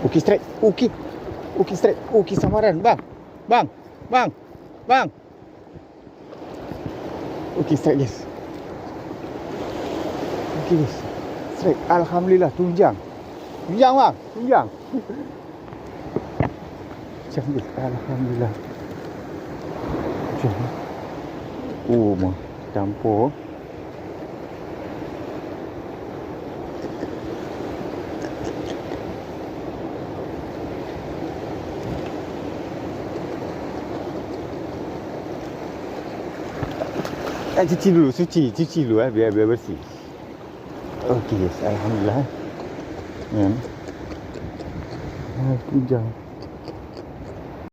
Okey strike. Okey. Okey strike. Okey samaran. Bang. Bang. Bang. Bang. Okey strike guys. Okey guys. Strike. Alhamdulillah tunjang. Tunjang bang. Tunjang. Tunjang guys. Alhamdulillah. Tunjang. Oh, mah campur. Cuci dulu, cuci dulu biar bersih. Okey guys, alhamdulillah. Ya. Tunjang.